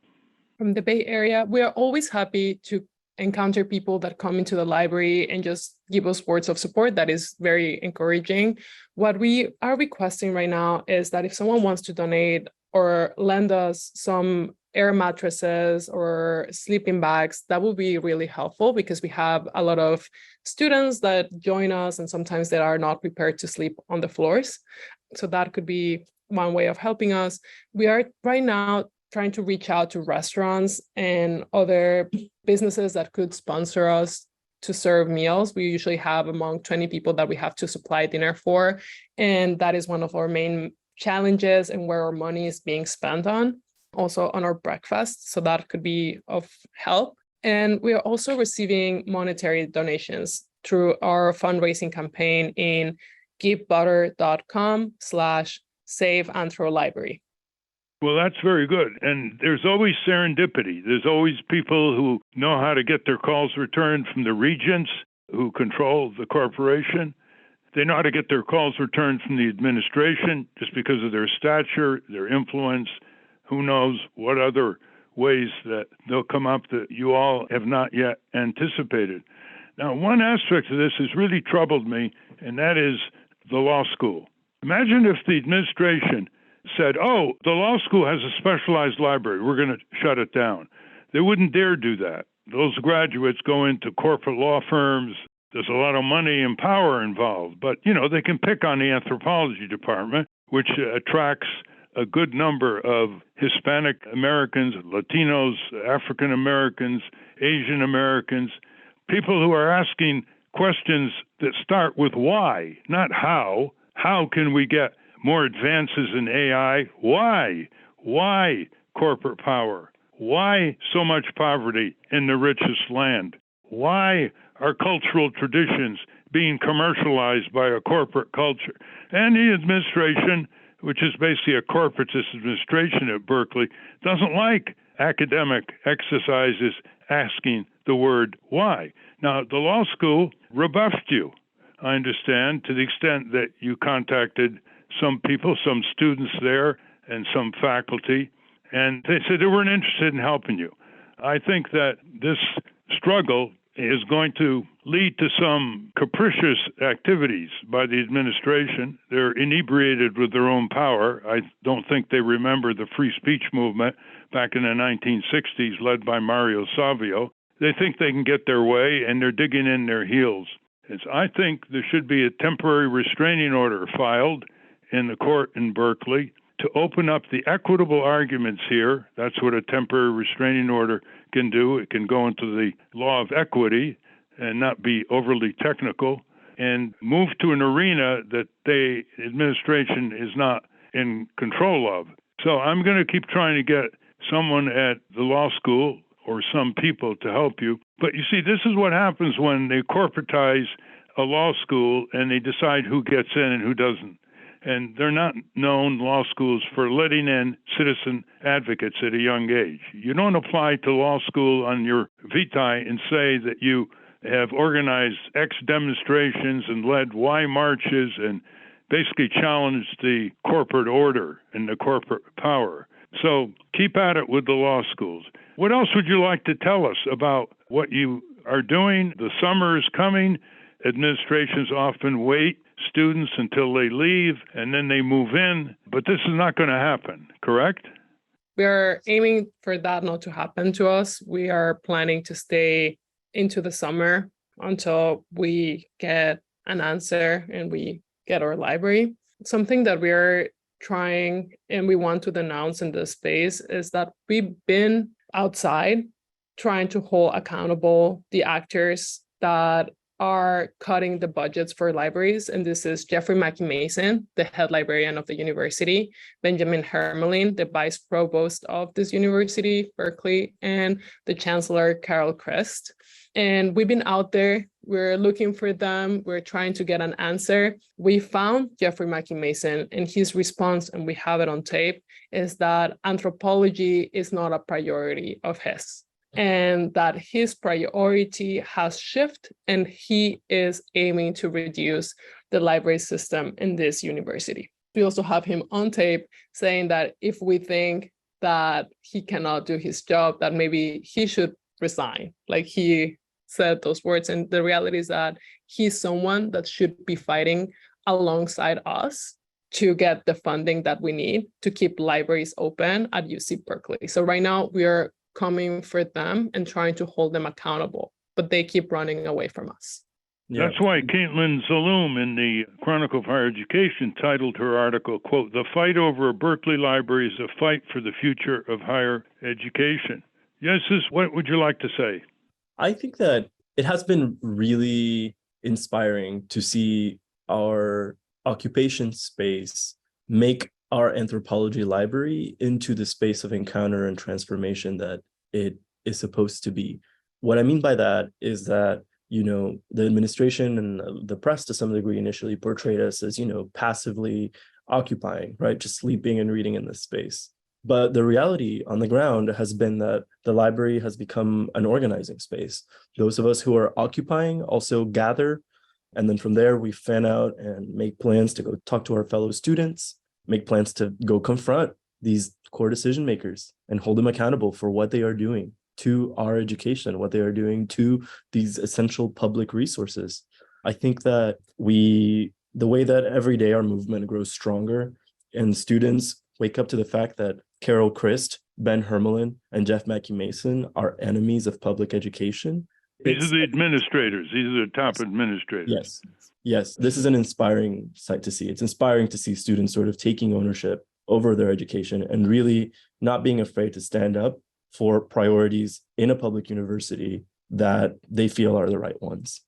From the Bay Area, we are always happy to encounter people that come into the library and just give us words of support. That is very encouraging. What we are requesting right now is that if someone wants to donate or lend us some air mattresses or sleeping bags, that will be really helpful, because we have a lot of students that join us and sometimes they are not prepared to sleep on the floors. So that could be one way of helping us. We are right now trying to reach out to restaurants and other businesses that could sponsor us to serve meals. We usually have among 20 people that we have to supply dinner for, and that is one of our main challenges and where our money is being spent on. Also on our breakfast, so that could be of help. And we are also receiving monetary donations through our fundraising campaign in givebutter.com/saveanthro-library. Well, that's very good. And there's always serendipity. There's always people who know how to get their calls returned from the regents who control the corporation. They know how to get their calls returned from the administration just because of their stature, their influence. Who knows what other ways that they'll come up that you all have not yet anticipated. Now, one aspect of this has really troubled me, and that is the law school. Imagine if the administration said, the law school has a specialized library, we're going to shut it down. They wouldn't dare do that. Those graduates go into corporate law firms. There's a lot of money and power involved, but, they can pick on the anthropology department, which attracts a good number of Hispanic Americans, Latinos, African Americans, Asian Americans, people who are asking questions that start with why, not how. How can we get more advances in AI? Why? Why corporate power? Why so much poverty in the richest land? Why are cultural traditions being commercialized by a corporate culture? And the administration, which is basically a corporatist administration at Berkeley, doesn't like academic exercises asking the word why. Now, the law school rebuffed you, I understand, to the extent that you contacted some people, some students there, and some faculty, and they said they weren't interested in helping you. I think that this struggle is going to lead to some capricious activities by the administration. They're inebriated with their own power. I don't think they remember the free speech movement back in the 1960s led by Mario Savio. They think they can get their way, and they're digging in their heels. I think there should be a temporary restraining order filed in the court in Berkeley to open up the equitable arguments here. That's what a temporary restraining order can do. It can go into the law of equity and not be overly technical, and move to an arena that the administration is not in control of. So I'm going to keep trying to get someone at the law school or some people to help you. But you see, this is what happens when they corporatize a law school and they decide who gets in and who doesn't. And they're not known, law schools, for letting in citizen advocates at a young age. You don't apply to law school on your vitae and say that you have organized X demonstrations and led Y marches and basically challenged the corporate order and the corporate power. So keep at it with the law schools. What else would you like to tell us about what you are doing? The summer is coming. Administrations often wait students until they leave and then they move in, but this is not going to happen, correct? We are aiming for that not to happen to us. We are planning to stay into the summer until we get an answer and we get our library. Something that we are trying and we want to denounce in this space is that we've been outside trying to hold accountable the actors that are cutting the budgets for libraries. And this is Jeffrey Mackey Mason, the head librarian of the university, Benjamin Hermelin, the vice provost of this university, Berkeley, and the chancellor, Carol Christ. And we've been out there, we're looking for them, we're trying to get an answer. We found Jeffrey Mackey Mason, and his response, and we have it on tape, is that anthropology is not a priority of his, and that his priority has shifted, and he is aiming to reduce the library system in this university. We also have him on tape saying that if we think that he cannot do his job, that maybe he should resign. Like, he said those words, and the reality is that he's someone that should be fighting alongside us to get the funding that we need to keep libraries open at UC Berkeley. So right now we are coming for them and trying to hold them accountable, but they keep running away from us. Yeah. That's why Caitlin Zaloom in the Chronicle of Higher Education titled her article, quote, "The fight over a Berkeley library is a fight for the future of higher education." Yes, what would you like to say? I think that it has been really inspiring to see our occupation space make our anthropology library into the space of encounter and transformation that it is supposed to be. What I mean by that is that, the administration and the press to some degree initially portrayed us as, passively occupying, right? Just sleeping and reading in this space. But the reality on the ground has been that the library has become an organizing space. Those of us who are occupying also gather, and then from there we fan out and make plans to go talk to our fellow students, make plans to go confront these core decision makers and hold them accountable for what they are doing to our education, what they are doing to these essential public resources. I think that the way that every day our movement grows stronger and students wake up to the fact that Carol Christ, Ben Hermelin, and Jeff Mackey Mason are enemies of public education. These are the administrators. These are the top administrators. Yes. This is an inspiring sight to see. It's inspiring to see students sort of taking ownership over their education and really not being afraid to stand up for priorities in a public university that they feel are the right ones.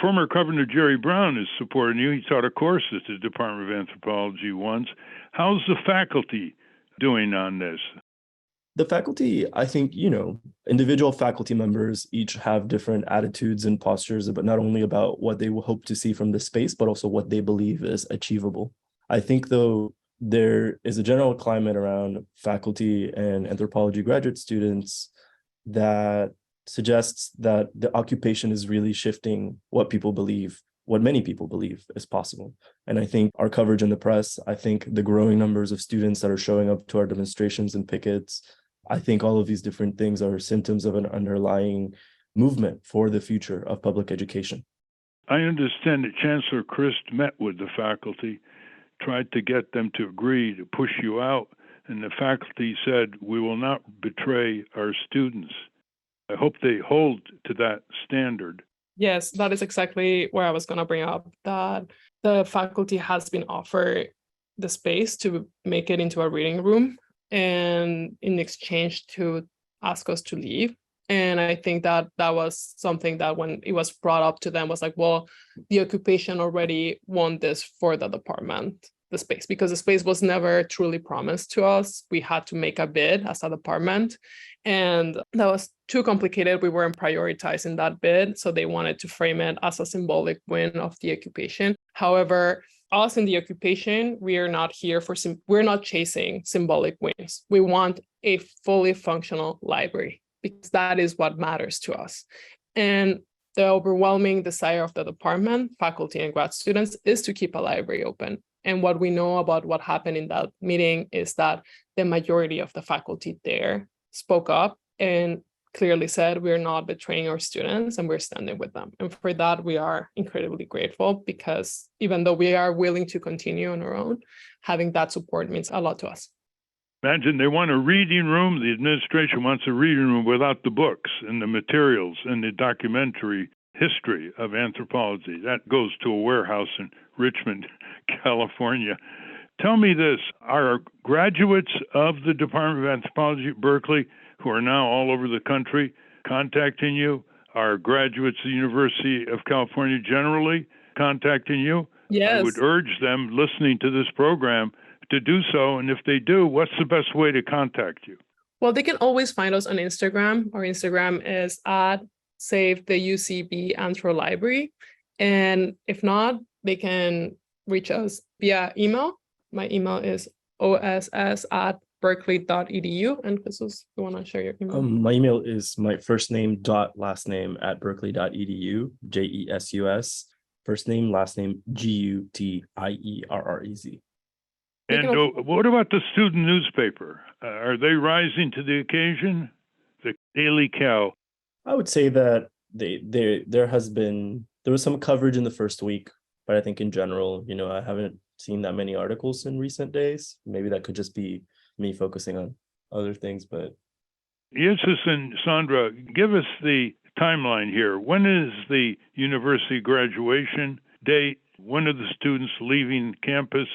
Former Governor Jerry Brown is supporting you. He taught a course at the Department of Anthropology once. How's the faculty doing on this? The faculty, I think, individual faculty members each have different attitudes and postures, but not only about what they hope to see from the space, but also what they believe is achievable. I think, though, there is a general climate around faculty and anthropology graduate students that suggests that the occupation is really shifting what people believe, what many people believe is possible. And I think our coverage in the press, I think the growing numbers of students that are showing up to our demonstrations and pickets, I think all of these different things are symptoms of an underlying movement for the future of public education. I understand that Chancellor Christ met with the faculty, tried to get them to agree to push you out, and the faculty said, "We will not betray our students." I hope they hold to that standard. Yes, that is exactly where I was going to bring up, that the faculty has been offered the space to make it into a reading room, and in exchange to ask us to leave. And I think that that was something that when it was brought up to them was like, well, the occupation already won this for the department, the space, because the space was never truly promised to us. We had to make a bid as a department, and that was too complicated. We weren't prioritizing that bid, so they wanted to frame it as a symbolic win of the occupation. However, us in the occupation, we are not here for, we're not chasing symbolic wins. We want a fully functional library, because that is what matters to us. And the overwhelming desire of the department, faculty and grad students, is to keep a library open. And what we know about what happened in that meeting is that the majority of the faculty there spoke up and clearly said, we're not betraying our students and we're standing with them. And for that, we are incredibly grateful, because even though we are willing to continue on our own, having that support means a lot to us. Imagine they want a reading room. The administration wants a reading room without the books and the materials and the documentary history of anthropology. That goes to a warehouse in Richmond, California. Tell me this, are graduates of the Department of Anthropology at Berkeley, who are now all over the country, contacting you? Are graduates of the University of California generally contacting you? Yes. I would urge them listening to this program to do so. And if they do, what's the best way to contact you? Well, they can always find us on Instagram. Our Instagram is at Save the UCB Anthro Library. And if not, they can reach us via email. My email is oss@berkeley.edu. And Jesus, you want to share your email? My email is my first name dot last name at berkeley.edu, JESUS, first name, last name, GUTIERREZ. And what about the student newspaper? Are they rising to the occasion? The Daily Cal. I would say that there was some coverage in the first week, but I think in general, I haven't seen that many articles in recent days. Maybe that could just be me focusing on other things, but. Jesus and Sandra, give us the timeline here. When is the university graduation date? When are the students leaving campus?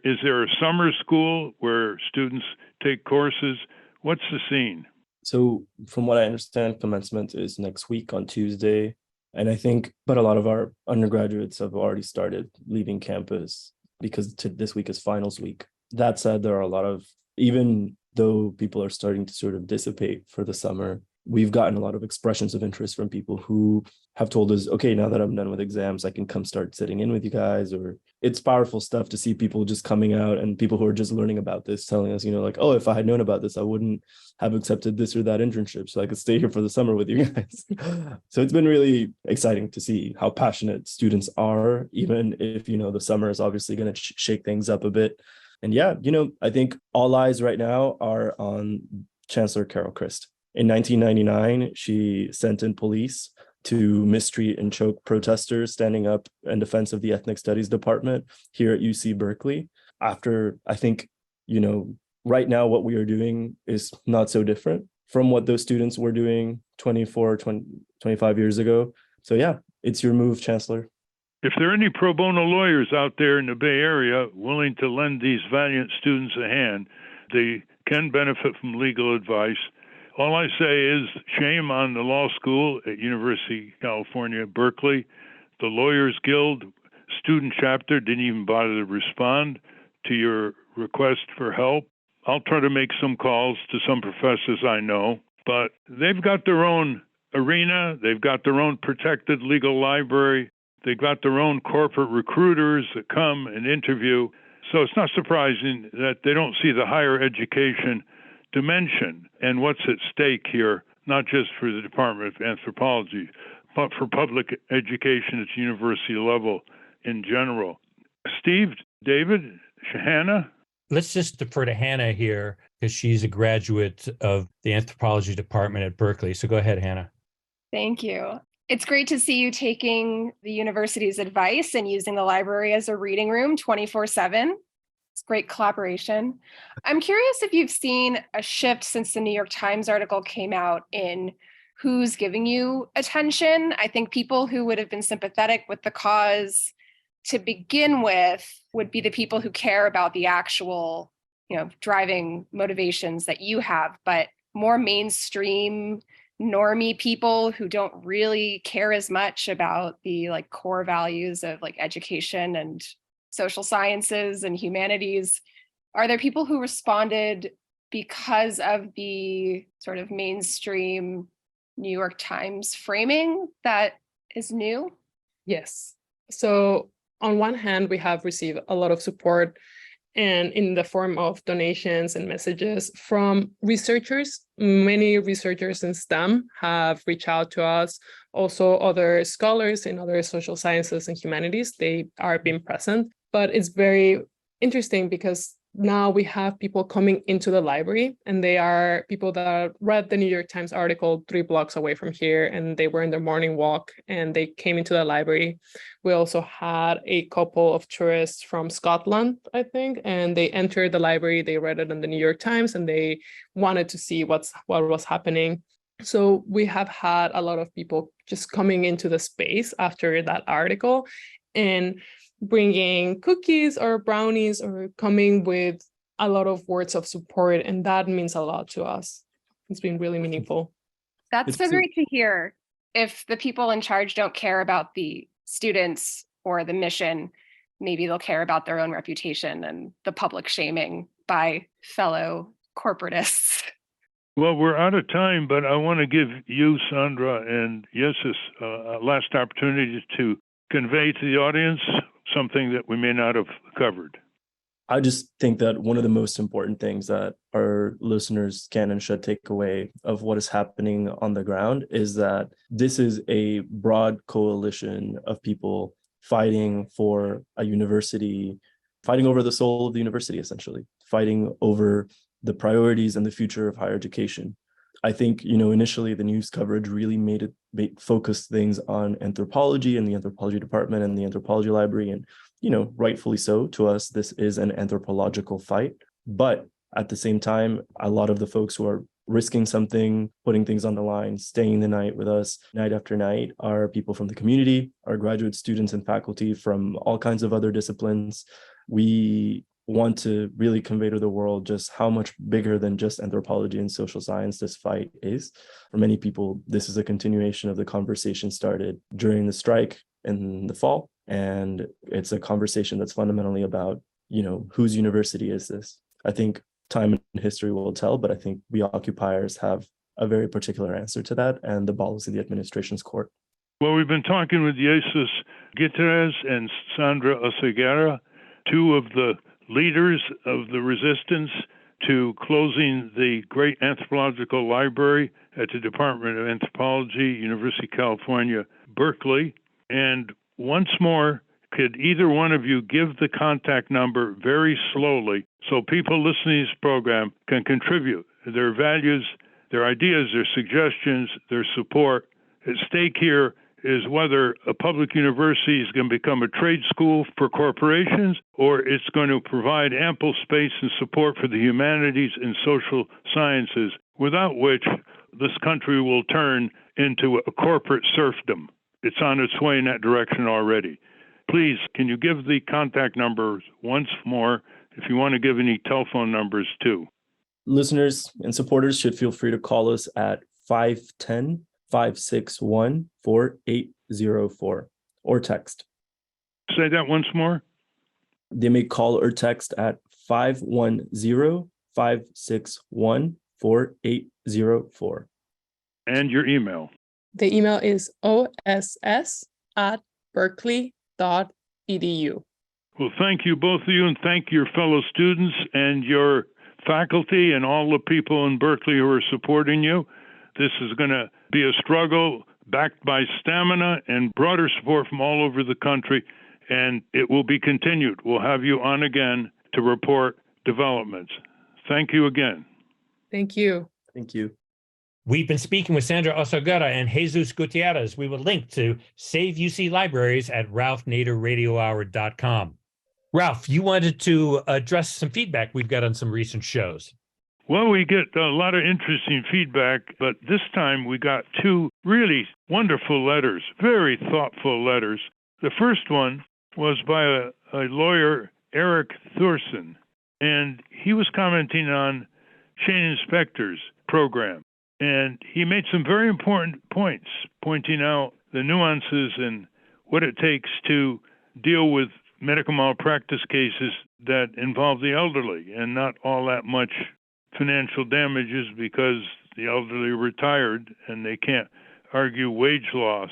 Is there a summer school where students take courses? What's the scene? So from what I understand, commencement is next week on Tuesday. And I think, but a lot of our undergraduates have already started leaving campus because this week is finals week. That said, there are a lot of, even though people are starting to sort of dissipate for the summer, we've gotten a lot of expressions of interest from people who have told us, okay, now that I'm done with exams, I can come start sitting in with you guys. Or it's powerful stuff to see people just coming out and people who are just learning about this, telling us, like, oh, if I had known about this, I wouldn't have accepted this or that internship, so I could stay here for the summer with you guys. So it's been really exciting to see how passionate students are, even if, the summer is obviously going to shake things up a bit. And yeah, I think all eyes right now are on Chancellor Carol Christ. In 1999, she sent in police to mistreat and choke protesters standing up in defense of the Ethnic Studies Department here at UC Berkeley. After, I think, right now what we are doing is not so different from what those students were doing 25 years ago. So yeah, it's your move, Chancellor. If there are any pro bono lawyers out there in the Bay Area willing to lend these valiant students a hand, they can benefit from legal advice. All I say is shame on the law school at University of California, Berkeley. The Lawyers Guild student chapter didn't even bother to respond to your request for help. I'll try to make some calls to some professors I know, but they've got their own arena. They've got their own protected legal library. They've got their own corporate recruiters that come and interview. So it's not surprising that they don't see the higher education dimension and what's at stake here, not just for the Department of Anthropology, but for public education at the university level in general. Steve, David, Hannah? Let's just defer to Hannah here because she's a graduate of the anthropology department at Berkeley. So go ahead, Hannah. Thank you. It's great to see you taking the university's advice and using the library as a reading room 24/7. It's great collaboration. I'm curious if you've seen a shift since the New York Times article came out in who's giving you attention. I think people who would have been sympathetic with the cause to begin with would be the people who care about the actual, driving motivations that you have, but more mainstream normie people who don't really care as much about the like core values of like education and social sciences and humanities. Are there people who responded because of the sort of mainstream New York Times framing that is new? Yes. So on one hand, we have received a lot of support and in the form of donations and messages from researchers. Many researchers in STEM have reached out to us. Also, other scholars in other social sciences and humanities, they are being present. But it's very interesting because now we have people coming into the library, and they are people that read the New York Times article 3 blocks away from here, and they were in their morning walk and they came into the library. We also had a couple of tourists from Scotland, I think, and they entered the library, they read it in the New York Times, and they wanted to see what was happening. So we have had a lot of people just coming into the space after that article and bringing cookies or brownies or coming with a lot of words of support. And that means a lot to us. It's been really meaningful. That's so great to hear. If the people in charge don't care about the students or the mission, maybe they'll care about their own reputation and the public shaming by fellow corporatists. Well, we're out of time, but I want to give you, Sandra, and Yesus a last opportunity to convey to the audience something that we may not have covered. I just think that one of the most important things that our listeners can and should take away of what is happening on the ground is that this is a broad coalition of people fighting for a university, fighting over the soul of the university, essentially, fighting over the priorities and the future of higher education. I think, initially the news coverage really made focus things on anthropology and the anthropology department and the anthropology library. And, rightfully so, to us, this is an anthropological fight. But at the same time, a lot of the folks who are risking something, putting things on the line, staying the night with us night after night are people from the community, our graduate students and faculty from all kinds of other disciplines. We want to really convey to the world just how much bigger than just anthropology and social science this fight is. For many people, this is a continuation of the conversation started during the strike in the fall. And it's a conversation that's fundamentally about, whose university is this? I think time and history will tell, but I think we occupiers have a very particular answer to that, and the ball is in the administration's court. Well, we've been talking with Jesus Gutierrez and Sandra Oseguera, two of the leaders of the resistance to closing the great anthropological library at the Department of Anthropology, University of California, Berkeley. And once more, could either one of you give the contact number very slowly so people listening to this program can contribute their values, their ideas, their suggestions, their support? At stake here is whether a public university is going to become a trade school for corporations, or it's going to provide ample space and support for the humanities and social sciences, without which this country will turn into a corporate serfdom. It's on its way in that direction already. Please, can you give the contact numbers once more, if you want to give any telephone numbers too? Listeners and supporters should feel free to call us at 510-561-4804 or text. Say that once more. They may call or text at 510-561-4804. And your email. The email is oss@berkeley.edu. Well, thank you, both of you, and thank your fellow students and your faculty and all the people in Berkeley who are supporting you. This is going to be a struggle backed by stamina and broader support from all over the country, and it will be continued. We'll have you on again to report developments. Thank you again. Thank you. Thank you. We've been speaking with Sandra Oseguera and Jesus Gutierrez. We will link to Save UC Libraries at ralphnaderradiohour.com. Ralph, you wanted to address some feedback we've got on some recent shows. Well, we get a lot of interesting feedback, but this time we got two really wonderful letters, very thoughtful letters. The first one was by a lawyer, Eric Thurson, and he was commenting on Shane Inspector's program. And he made some very important points, pointing out the nuances and what it takes to deal with medical malpractice cases that involve the elderly and not all that much financial damages because the elderly are retired and they can't argue wage loss.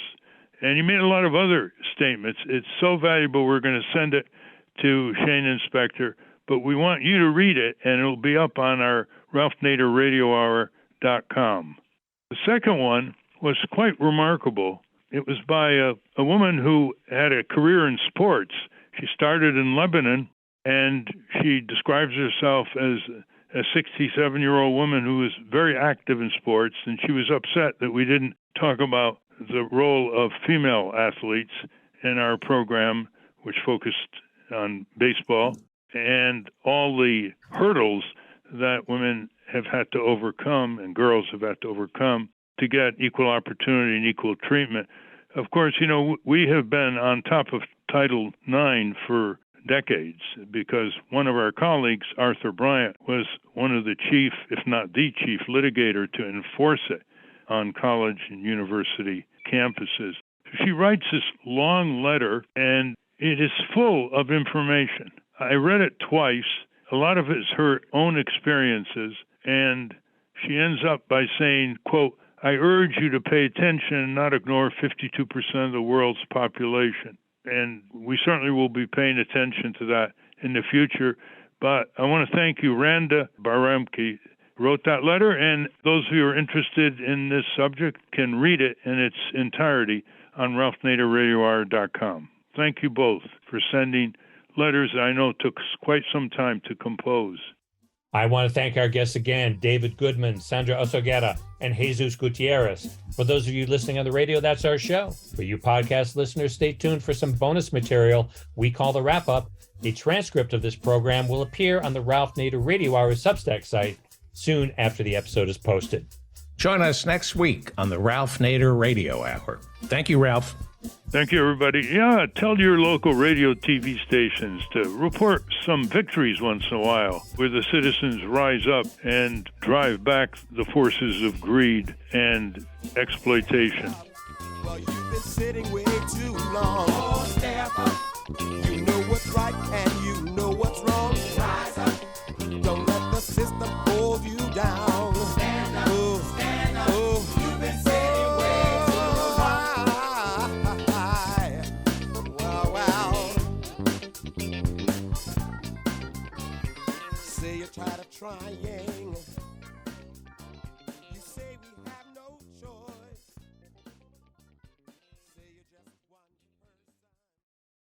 And he made a lot of other statements. It's so valuable, we're going to send it to Shane Inspector, but we want you to read it, and it'll be up on our RalphNaderRadioHour.com. The second one was quite remarkable. It was by a woman who had a career in sports. She started in Lebanon, and she describes herself as a 67-year-old woman who was very active in sports, and she was upset that we didn't talk about the role of female athletes in our program, which focused on baseball, and all the hurdles that women have had to overcome and girls have had to overcome to get equal opportunity and equal treatment. Of course, you know, we have been on top of Title IX for decades because one of our colleagues, Arthur Bryant, was one of the chief, if not the chief litigator to enforce it on college and university campuses. She writes this long letter, and it is full of information. I read it twice. A lot of it is her own experiences, and she ends up by saying, quote, "I urge you to pay attention and not ignore 52% of the world's population." And we certainly will be paying attention to that in the future. But I want to thank you, Randa Baramki, wrote that letter, and those of you who are interested in this subject can read it in its entirety on RalphNaderRadioHour.com. Thank you both for sending letters that I know took quite some time to compose. I want to thank our guests again, David Goodman, Sandra Oseguera, and Jesus Gutierrez. For those of you listening on the radio, that's our show. For you podcast listeners, stay tuned for some bonus material we call the wrap-up. A transcript of this program will appear on the Ralph Nader Radio Hour Substack site soon after the episode is posted. Join us next week on the Ralph Nader Radio Hour. Thank you, Ralph. Thank you, everybody. Yeah, tell your local radio TV stations to report some victories once in a while where the citizens rise up and drive back the forces of greed and exploitation. Well, you've been sitting way too long. Oh, step up. You know what's right and you know what's wrong. Rise up. Don't let the system hold you down. Stand up. Oh, stand up. Oh, you've been sitting way too long. Wow. Say you're tired of trying.